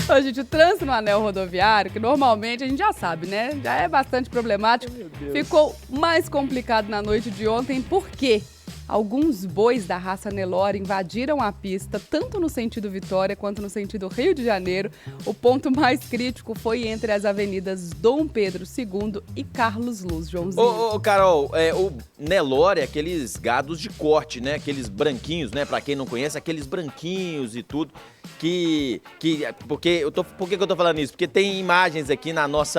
Ô, gente, o trânsito no anel rodoviário, que normalmente a gente já sabe, né? Já é bastante problemático. Ficou mais complicado na noite de ontem, por quê? Alguns bois da raça Nelore invadiram a pista, tanto no sentido Vitória quanto no sentido Rio de Janeiro. O ponto mais crítico foi entre as avenidas Dom Pedro II e Carlos Luz, Joãozinho. Ô, Carol, o Nelore é aqueles gados de corte, né? Aqueles branquinhos, né? Pra quem não conhece, aqueles branquinhos e tudo. Por que eu tô falando isso? Porque tem imagens aqui no nosso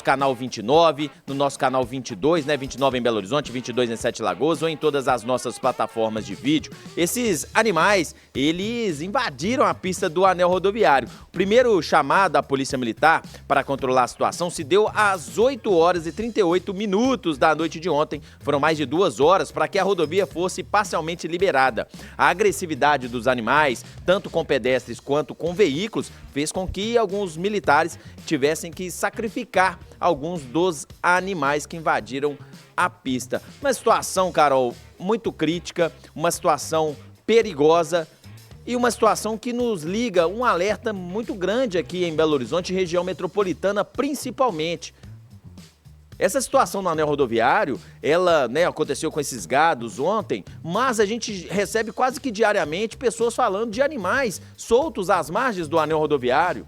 canal 29, no nosso canal 22, né? 29 em Belo Horizonte, 22 em Sete Lagoas, ou em todas as nossas plataformas de vídeo. Esses animais, eles invadiram a pista do anel rodoviário. O primeiro chamado da Polícia Militar para controlar a situação se deu às 8 horas e 38 minutos da noite de ontem. Foram mais de 2 horas para que a rodovia fosse parcialmente liberada. A agressividade dos animais, tanto com pedestres quanto com veículos, fez com que alguns militares tivessem que sacrificar alguns dos animais que invadiram a pista. Uma situação, Carol, muito crítica, uma situação perigosa e uma situação que nos liga um alerta muito grande aqui em Belo Horizonte, região metropolitana principalmente. Essa situação no anel rodoviário, ela, né, aconteceu com esses gados ontem, mas a gente recebe quase que diariamente pessoas falando de animais soltos às margens do anel rodoviário.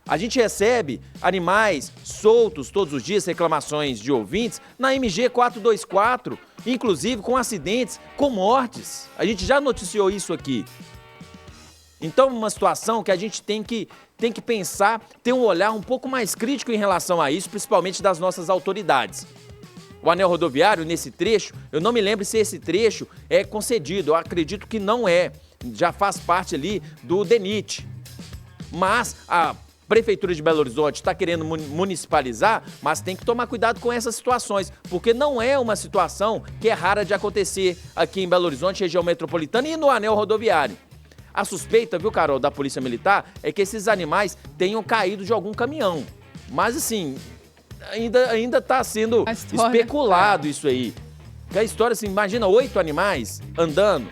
A gente recebe animais soltos todos os dias, reclamações de ouvintes, na MG 424, inclusive com acidentes, com mortes. A gente já noticiou isso aqui. Então, uma situação que a gente tem que pensar, ter um olhar um pouco mais crítico em relação a isso, principalmente das nossas autoridades. O anel rodoviário, nesse trecho, eu não me lembro se esse trecho é concedido, eu acredito que não é, já faz parte ali do DENIT. Mas a Prefeitura de Belo Horizonte está querendo municipalizar, mas tem que tomar cuidado com essas situações, porque não é uma situação que é rara de acontecer aqui em Belo Horizonte, região metropolitana e no anel rodoviário. A suspeita, viu, Carol, da Polícia Militar é que esses animais tenham caído de algum caminhão. Mas, assim, ainda está sendo especulado isso aí. Que a história, assim, imagina 8 animais andando,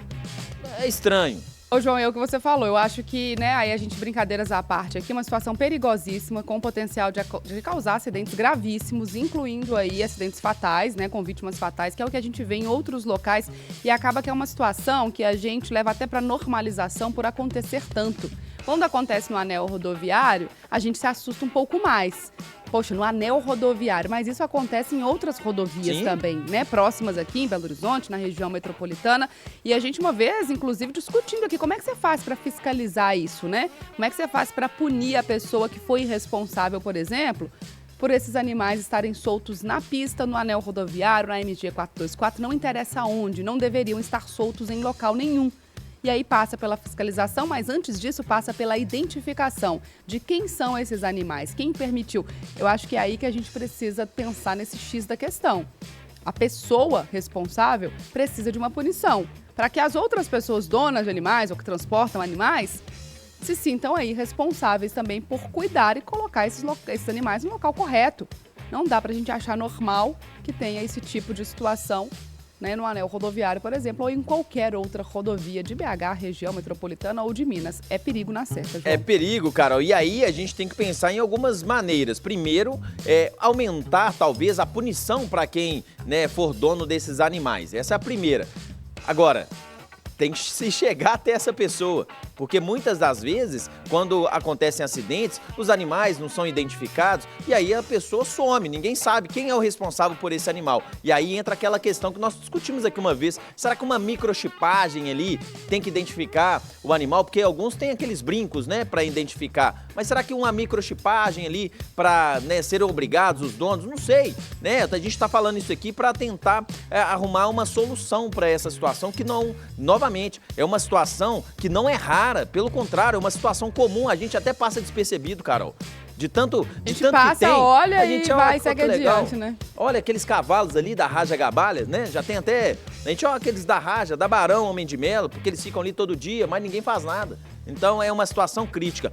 é estranho. Ô, João, é o que você falou, eu acho que, né, aí a gente, brincadeiras à parte aqui, uma situação perigosíssima, com potencial de causar acidentes gravíssimos, incluindo aí acidentes fatais, né, com vítimas fatais, que é o que a gente vê em outros locais, e acaba que é uma situação que a gente leva até para normalização por acontecer tanto. Quando acontece no anel rodoviário, a gente se assusta um pouco mais. Poxa, no anel rodoviário, mas isso acontece em outras rodovias também, né? Próximas aqui em Belo Horizonte, na região metropolitana. E a gente uma vez, inclusive, discutindo aqui como é que você faz para fiscalizar isso, né? Como é que você faz para punir a pessoa que foi irresponsável, por exemplo, por esses animais estarem soltos na pista, no anel rodoviário, na MG 424, não interessa onde, não deveriam estar soltos em local nenhum. E aí passa pela fiscalização, mas antes disso passa pela identificação de quem são esses animais, quem permitiu. Eu acho que é aí que a gente precisa pensar nesse X da questão. A pessoa responsável precisa de uma punição, para que as outras pessoas donas de animais ou que transportam animais se sintam aí responsáveis também por cuidar e colocar esses animais no local correto. Não dá para a gente achar normal que tenha esse tipo de situação, né, no anel rodoviário, por exemplo, ou em qualquer outra rodovia de BH, região metropolitana ou de Minas. É perigo na certa, João. É perigo, Carol. E aí a gente tem que pensar em algumas maneiras. Primeiro, aumentar talvez a punição para quem, né, for dono desses animais. Essa é a primeira. Agora, tem que se chegar até essa pessoa, porque muitas das vezes, quando acontecem acidentes, os animais não são identificados e aí a pessoa some, ninguém sabe quem é o responsável por esse animal. E aí entra aquela questão que nós discutimos aqui uma vez, será que uma microchipagem ali tem que identificar o animal? Porque alguns têm aqueles brincos, né, para identificar, mas será que uma microchipagem ali para, né, serem obrigados os donos? Não sei, né, a gente está falando isso aqui para tentar arrumar uma solução para essa situação que não, novamente, é uma situação que não é rara, pelo contrário, é uma situação comum, a gente até passa despercebido, Carol. De tanto a gente passa, que tem, olha e vai, segue adiante, né? Olha aqueles cavalos ali da Raja Gabalhas, né? Já tem até, a gente olha aqueles da Raja, da Barão, Homem de Melo, porque eles ficam ali todo dia, mas ninguém faz nada. Então é uma situação crítica.